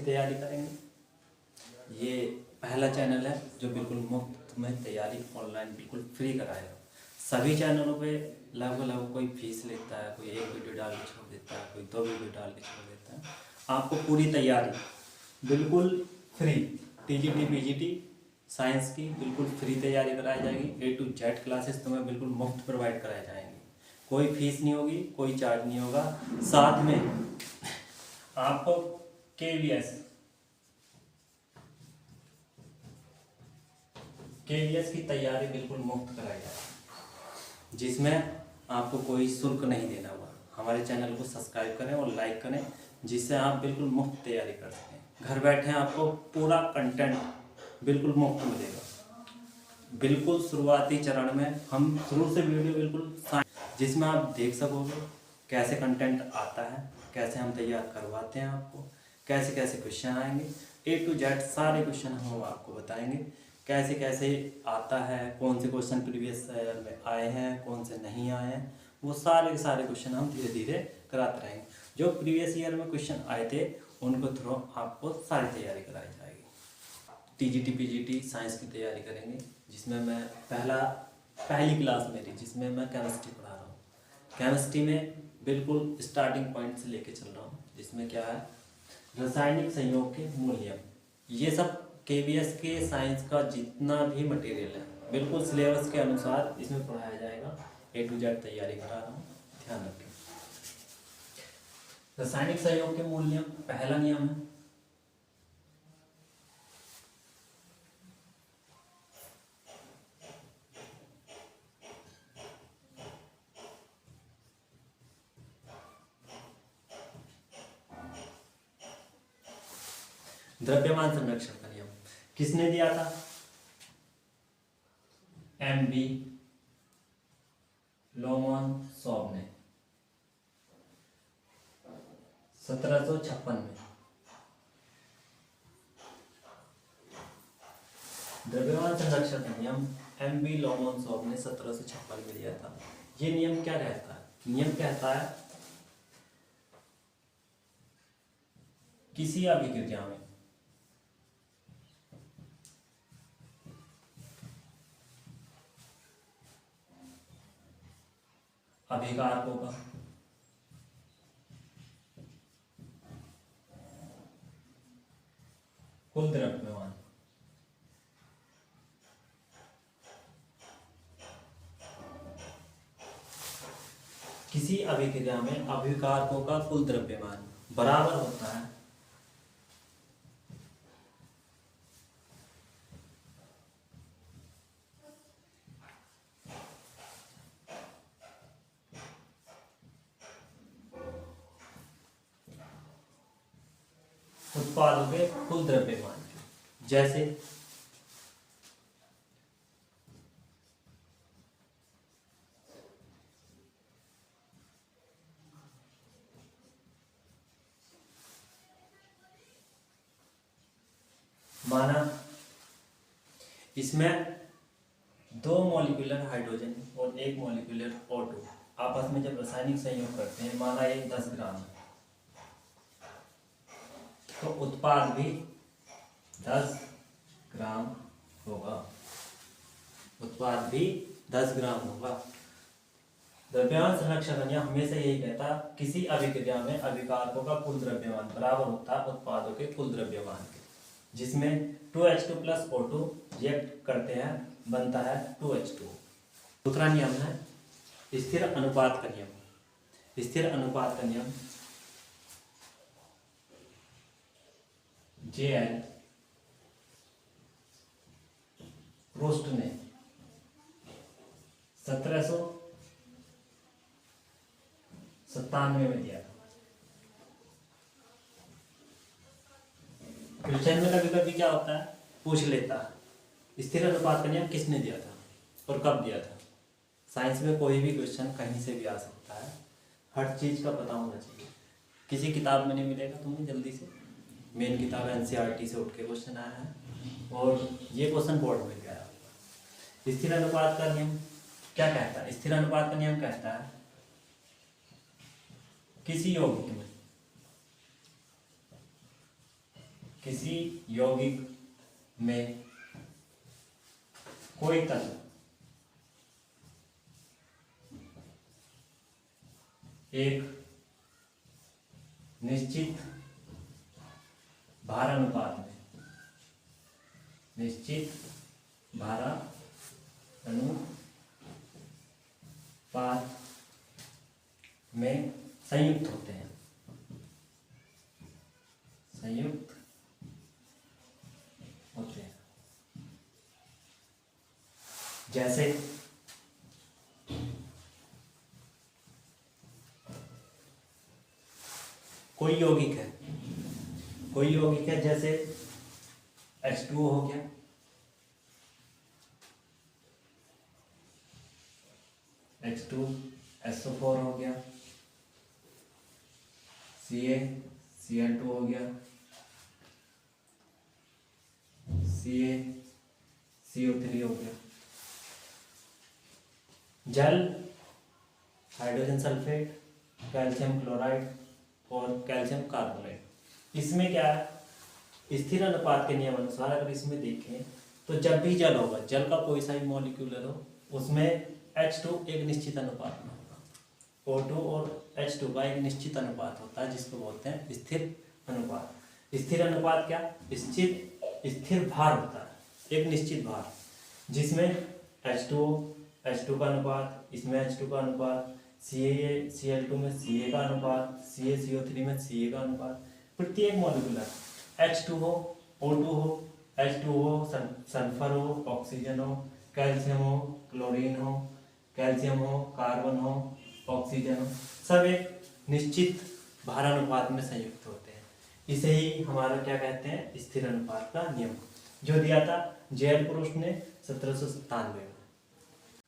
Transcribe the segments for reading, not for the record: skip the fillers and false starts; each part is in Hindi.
तैयारी करेंगे। ये पहला चैनल है जो बिल्कुल मुफ्त में तैयारी ऑनलाइन बिल्कुल फ्री कराएगा। सभी चैनलों पे लगभग कोई फीस लेता है, कोई एक वीडियो डाल के छोड़ देता है, कोई 2 वीडियो डाल के छोड़ देता है। आपको पूरी तैयारी बिल्कुल फ्री टीजीटी पीजीटी साइंस की बिल्कुल फ्री तैयारी कराई जाएगी। A to Z क्लासेस तुम्हें बिल्कुल मुफ्त प्रोवाइड कराए जाएंगे। कोई फीस नहीं होगी, कोई चार्ज नहीं होगा। साथ में आपको KVS की तैयारी बिल्कुल मुफ्त कराई जाएगी, जिसमें आपको कोई शुल्क नहीं देना होगा। हमारे चैनल को सब्सक्राइब करें और लाइक करें, जिससे आप बिल्कुल मुफ्त तैयारी कर सकें। घर बैठे आपको पूरा कंटेंट बिल्कुल मुफ्त मिलेगा। बिल्कुल शुरुआती चरण में हम शुरू से वीडियो बिल्कुल जिसमें आप देख सकोगे कैसे कंटेंट आता है, कैसे हम तैयार करवाते हैं, आपको कैसे कैसे क्वेश्चन आएंगे। A to Z सारे क्वेश्चन हम आपको बताएंगे, कैसे कैसे आता है, कौन से क्वेश्चन प्रीवियस ईयर में आए हैं, कौन से नहीं आए हैं। वो सारे सारे क्वेश्चन हम धीरे धीरे कराते रहेंगे। जो प्रीवियस ईयर में क्वेश्चन आए थे उनको थ्रू आपको सारी तैयारी कराई जाएगी। टीजीटी पीजीटी साइंस की तैयारी करेंगे, जिसमें मैं पहली क्लास मेरी जिसमें मैं केमिस्ट्री पढ़ा रहा हूँ। केमिस्ट्री में बिल्कुल स्टार्टिंग पॉइंट से लेके चल रहा हूँ, जिसमें क्या है रासायनिक संयोग के मूल्य, ये सब KVS के साइंस का जितना भी मटेरियल है बिल्कुल सिलेबस के अनुसार इसमें पढ़ाया जाएगा। A to Z तैयारी करा रहा हूँ, ध्यान रखें। रासायनिक संयोग के मूल्य पहला नियम है द्रव्यमान संरक्षण का नियम। किसने दिया था? MB लोमोनसोव ने 1756 में। द्रव्यमान संरक्षण का नियम MB लोमोनसोव ने 1756 में दिया था। ये नियम क्या कहता है? नियम कहता है किसी अभिक्रिया में अभिकारकों का कुल द्रव्यमान किसी अभिक्रिया में अभिकारकों का कुल द्रव्यमान बराबर होता है उत्पादों के कुल द्रव्यमान। जैसे माना इसमें 2 मॉलिक्यूलर हाइड्रोजन और 1 मॉलिक्यूलर O2 आपस में जब रासायनिक संयोग करते हैं, माना ये 10 ग्राम है, तो उत्पाद भी 10 ग्राम होगा। उत्पाद भी 10 ग्राम होगा। द्रव्यमान संरक्षण का नियम हमेशा यही कहता है किसी अभिक्रिया में अभिकारकों का कुल द्रव्यमान बराबर होता है उत्पादों के कुल द्रव्यमान के, जिसमें 2H2 प्लस O2 रिएक्ट करते हैं, बनता है 2H2। दूसरा नियम है स्थिर अनुपात का नियम। स्थिर अनुपात का नियम JL प्रूस्ट ने 1797 में दिया था। क्वेश्चन में कभी कभी क्या होता है, पूछ लेता है स्थिर अनुपात का नियम किसने दिया था और कब दिया था। साइंस में कोई भी क्वेश्चन कहीं से भी आ सकता है, हर चीज का पता होना चाहिए। किसी किताब में नहीं मिलेगा तुम्हें जल्दी से। मेन किताब NCERT से उठ के क्वेश्चन आया है और ये क्वेश्चन बोर्ड में गया। स्थिर अनुपात का नियम क्या कहता है? स्थिर अनुपात का नियम कहता है किसी यौगिक में किसी यौगिक में कोई तत्व एक निश्चित भार अनुपात में संयुक्त होते हैं, जैसे कोई यौगिक है जैसे H2O हो गया, H2SO4 हो गया, CaCl2 हो गया, CaCO3 हो गया। जल हाइड्रोजन सल्फेट, कैल्शियम क्लोराइड और कैल्शियम कार्बोनेट। इसमें क्या है, स्थिर अनुपात के नियम अनुसार अगर इसमें देखें तो जब भी जल होगा, जल का कोई सा भी मॉलिक्यूलर हो, उसमें H2 एक निश्चित अनुपात में होगा, O2 और H2 का एक निश्चित अनुपात होता है जिसको बोलते हैं स्थिर अनुपात। स्थिर अनुपात क्या, स्थिर भार होता है, एक निश्चित भार, जिसमें H2 का अनुपात, इसमें H2 का अनुपात, CaCl2 में Ca का अनुपात, CaCO3 में Ca का अनुपात। प्रत्येक मॉलिक्यूलर H2 हो, O2 हो, H2 हो, सल्फर हो, ऑक्सीजन हो, कैल्शियम हो, क्लोरीन हो, कैल्शियम हो, कार्बन हो, ऑक्सीजन हो, सब एक निश्चित भारानुपात में संयुक्त होते हैं। इसे ही हमारा क्या कहते हैं, स्थिर अनुपात का नियम, जो दिया था जेएल प्रूस्ट ने 1797 में।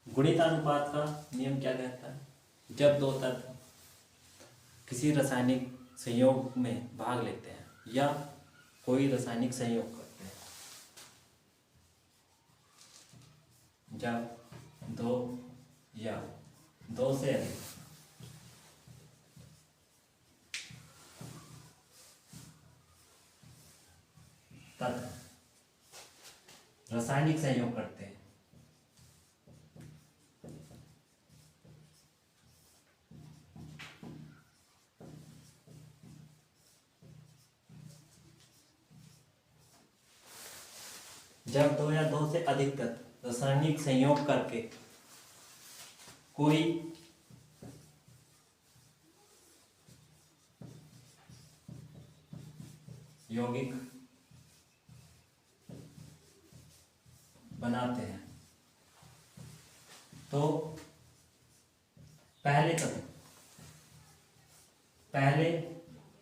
गुणित अनुपात का नियम क्या कहता है, जब दो तत्व किसी रासायनिक संयोग में भाग लेते हैं या कोई रासायनिक संयोग करते हैं, जब दो या दो से अधिक तत्व रासायनिक संयोग करते हैं, जब दो या दो से अधिक तत्व रासायनिक संयोग करके कोई यौगिक बनाते हैं, तो पहले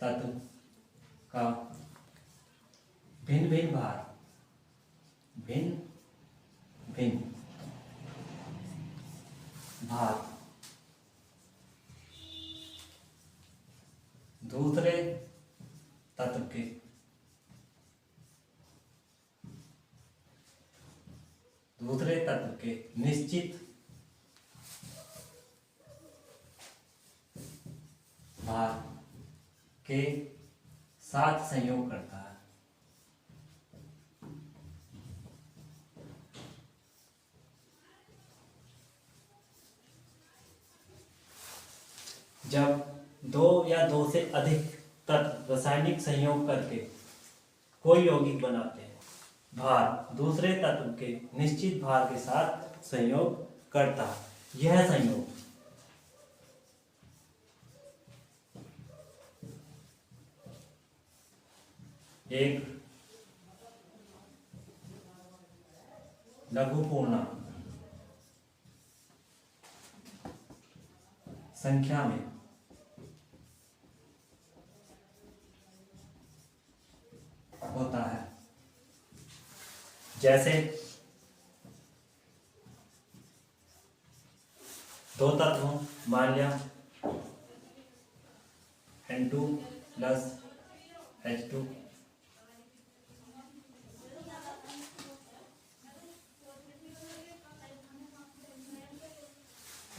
तत्व का भिन्न भिन्न भार दूसरे तत्व के निश्चित भार के साथ संयोग करता है। जब दो या दो से अधिक तत्व रासायनिक संयोग करके कोई यौगिक बनाते हैं, भार दूसरे तत्व के निश्चित भार के साथ संयोग करता है। यह संयोग एक लघु पूर्णांक संख्या में होता है। जैसे दो तत्व हों, मान लिया N2 प्लस H2,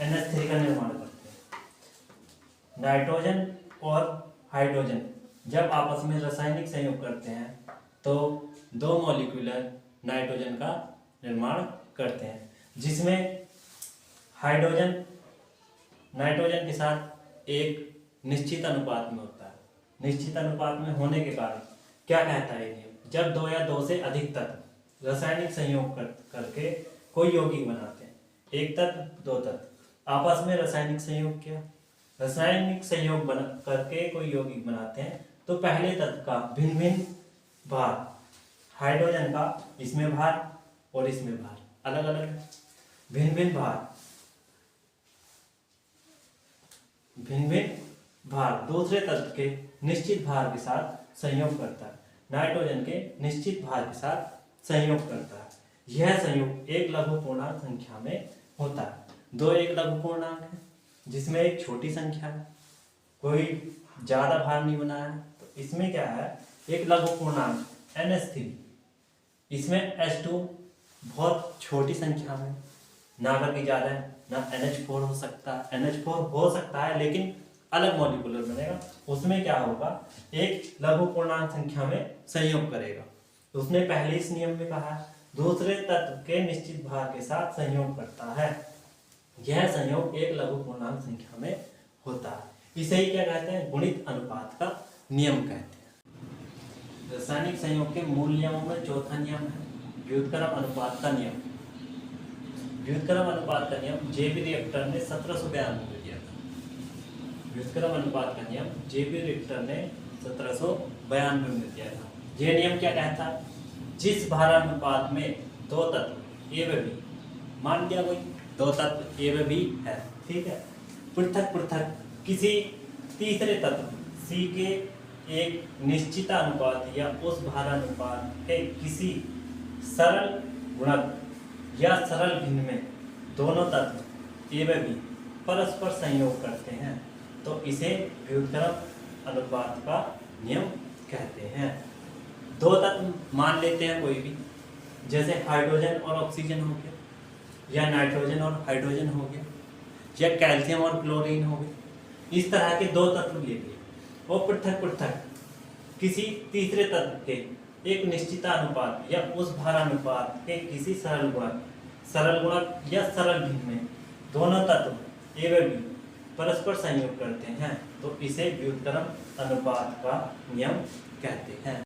NH3 का निर्माण करते हैं। नाइट्रोजन और हाइड्रोजन जब आपस में रासायनिक संयोग करते हैं तो 2 मॉलिक्यूलर नाइट्रोजन का निर्माण करते हैं, जिसमें हाइड्रोजन नाइट्रोजन के साथ एक निश्चित अनुपात में होता है। निश्चित अनुपात में होने के कारण क्या कहता है ये, जब 2 या 2 से अधिक तत्व रासायनिक संयोग करके कोई यौगिक बनाते हैं, एक तत्व 2 तत्व आपस में रासायनिक संयोग किया, रासायनिक संयोग करके कोई यौगिक बनाते हैं, तो पहले तत्व का भिन्न भिन्न भार, हाइड्रोजन का इसमें भार और इसमें भार अलग अलग, भिन्न भिन्न भार दूसरे तत्व के निश्चित भार के साथ संयोग करता है, नाइट्रोजन के निश्चित भार के साथ संयोग करता है। यह संयोग एक लघु पूर्णांक संख्या में होता है। 2 एक लघु पूर्णांक है, जिसमें एक छोटी संख्या है, कोई ज्यादा भार नहीं बनाया है, तो इसमें क्या है, एक लघु पूर्णांक NH3, इसमें H2 बहुत छोटी संख्या में, ना करके ज्यादा है, ना NH4 हो सकता है, NH4 हो सकता है लेकिन अलग मॉलिक्यूलर बनेगा, उसमें क्या होगा, एक लघु पूर्णांक संख्या में संयोग करेगा। तो उसने पहले इस नियम में कहा दूसरे तत्व के निश्चित भार के साथ संयोग करता है, यह संयोग एक लघु पूर्णांक संख्या में होता है। इसे ही क्या कहते हैं, गुणित अनुपात का नियम कहते हैं। रासायनिक संयोग के मूल नियमों में चौथा नियम है व्युत्क्रम अनुपात का नियम। व्युत्क्रम अनुपात का नियम जेबी रिएक्टर ने 1792 में दिया था। व्युत्क्रम अनुपात का नियम जेबी रिएक्टर ने 1792 में दिया था। यह नियम क्या कहता है, जिस भारानुपात में 2 तत्व ए व बी, मान लिया कोई 2 तत्व ए व बी है, ठीक है, पृथक पृथक किसी तीसरे तत्व सी के एक निश्चित अनुपात या उस भारानुपात के किसी सरल गुणक या सरल भिन्न में दोनों तत्व ए व बी परस्पर संयोग करते हैं, तो इसे व्युत्क्रम अनुपात का नियम कहते हैं। 2 तत्व मान लेते हैं कोई भी, जैसे हाइड्रोजन और ऑक्सीजन हो गया, या नाइट्रोजन और हाइड्रोजन हो गया, या कैल्शियम और क्लोरीन हो गया। इस तरह के 2 तत्व ले लिए और पृथक पृथक किसी तीसरे तत्व के एक निश्चित अनुपात या उस भारानुपात के किसी सरल गुणक या सरल भिन्न में दोनों तत्व ए व बी परस्पर संयोग करते हैं, तो इसे व्युत्क्रम अनुपात का नियम कहते हैं।